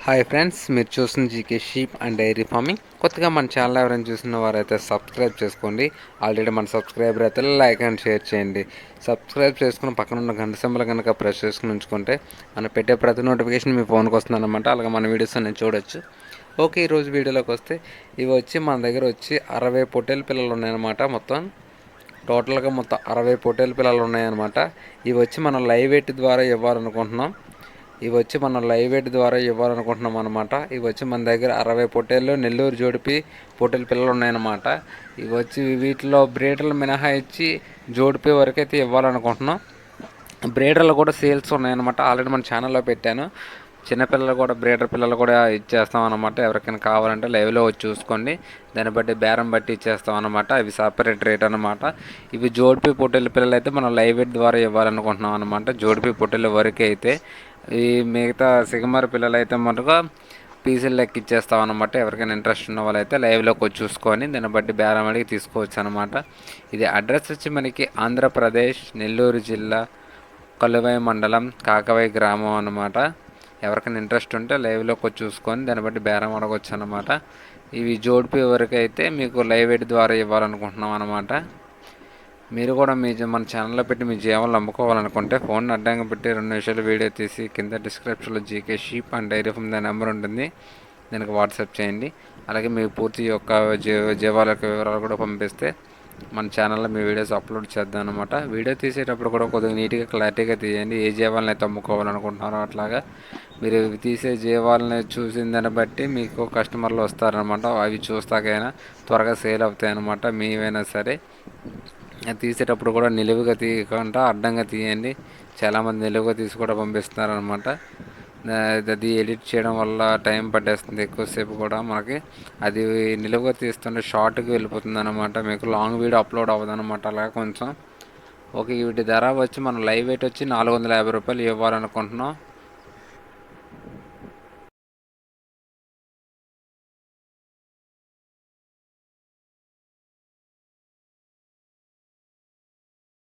Hi friends, మీరు చూస్తున్న GK sheep and dairy farming. కొత్తగా మన ఛానల్ ఎవరైనా చూస్తున్న వారైతే సబ్స్క్రైబ్ చేసుకోండి. ఆల్రెడీ మన సబ్స్క్రైబర్ అయితే లైక్ అండ్ షేర్ చేయండి. సబ్స్క్రైబ్ చేసుకుని పక్కన ఉన్న గంట సింబల్ కనుక ప్రెస్ చేసుకుని ఉంచుకుంటే మనం పెట్టే ప్రతి నోటిఫికేషన్ మీ ఫోన్కి వస్తుందన్నమాట. అలాగే మన వీడియోస్ నేను చూడొచ్చు. ఓకే, ఈరోజు వీడియోలోకి వస్తే ఇవి వచ్చి మన దగ్గర వచ్చి 60 పొట్టేలు పిల్లలు ఉన్నాయన్నమాట. టోటల్గా మొత్తం 60 పొట్టేలు పిల్లలు ఉన్నాయన్నమాట. ఇవి వచ్చి మనం లైవ్ వెయిట్ ద్వారా ఇవ్వాలనుకుంటున్నాం. అనమాట. ఇవి వచ్చి మన దగ్గర 60 పొట్టేళ్ళు నెల్లూరు జోడిపి పొట్టేలు పిల్లలు ఉన్నాయన్నమాట. ఇవి వచ్చి వీటిలో బ్రీడర్లు మినహాయించి జోడిపి వరకు అయితే ఇవ్వాలనుకుంటున్నాం. బ్రీడర్లు కూడా సేల్స్ ఉన్నాయన్నమాట. ఆల్రెడీ మన ఛానల్లో పెట్టాను. చిన్నపిల్లలు కూడా బ్రీడర్ పిల్లలు కూడా ఇచ్చేస్తాం అనమాట. ఎవరికైనా కావాలంటే లైవ్లో వచ్చి చూసుకోండి. దాన్ని బట్టి బేరం బట్టి ఇచ్చేస్తాం అనమాట. అవి సపరేట్ రేట్ అనమాట. ఇవి జోడిపి పొట్టేలు పిల్లలు అయితే మనం లైవ్ వెయిట్ ద్వారా ఇవ్వాలనుకుంటున్నాం అనమాట. జోడిపి పొట్టేలు వరకు అయితే ఈ మిగతా సిగమర్ పిల్లలు అయితే మటుగా పీసులు లెక్క ఇచ్చేస్తాం అనమాట. ఎవరికైనా ఇంట్రెస్ట్ ఉన్న వాళ్ళైతే లైవ్లోకి వచ్చి చూసుకొని దాన్ని బట్టి బేరం అడిగి తీసుకోవచ్చు అనమాట. ఇది అడ్రస్ వచ్చి మనకి ఆంధ్రప్రదేశ్ నెల్లూరు జిల్లా కలువై మండలం కాకవై గ్రామం అనమాట. ఎవరికైనా ఇంట్రెస్ట్ ఉంటే లైవ్లోకి వచ్చి చూసుకొని దాన్ని బట్టి బేరం అడగవచ్చు అనమాట. ఇవి జోడిపి వరకు అయితే మీకు లైవ్ వెయిట్ ద్వారా ఇవ్వాలనుకుంటున్నాం అనమాట. మీరు కూడా మన ఛానల్లో పెట్టి మీ జీవాలను అమ్ముకోవాలనుకుంటే ఫోన్ అడ్డంగా పెట్టి 2 నిమిషాలు వీడియో తీసి కింద డిస్క్రిప్షన్లో GK sheep and dairy farm దాని నెంబర్ ఉంటుంది, దానికి వాట్సాప్ చేయండి. అలాగే మీ పూర్తి యొక్క జీవాల యొక్క వివరాలు కూడా పంపిస్తే మన ఛానల్లో మీ వీడియోస్ అప్లోడ్ చేద్దాం అనమాట. వీడియో తీసేటప్పుడు కూడా కొద్దిగా నీట్గా క్లారిటీగా తీయండి. ఏ జీవాలను అయితే అమ్ముకోవాలనుకుంటున్నారో అట్లాగా మీరు తీసే జీవాలని చూసిన దాన్ని బట్టి మీకు కస్టమర్లు వస్తారనమాట. అవి చూస్తాకైనా త్వరగా సేల్ అవుతాయి అనమాట. మీవైనా సరే తీసేటప్పుడు కూడా నిలువుగా తీయకుండా అడ్డంగా తీయండి. చాలామంది నిలువుగా తీసి కూడా పంపిస్తున్నారనమాట. అది ఎడిట్ చేయడం వల్ల టైం పట్టేస్తుంది ఎక్కువసేపు కూడా మనకి. అది నిలువుగా తీస్తుంటే షార్ట్కి వెళ్ళిపోతుంది అనమాట. మీకు లాంగ్ వీడియో అప్లోడ్ అవ్వదు అనమాట. అలాగే కొంచెం ఓకే. వీటి ధర వచ్చి మనం లైవ్ వెయిట్ వచ్చి 450 రూపాయలు ఇవ్వాలనుకుంటున్నాం.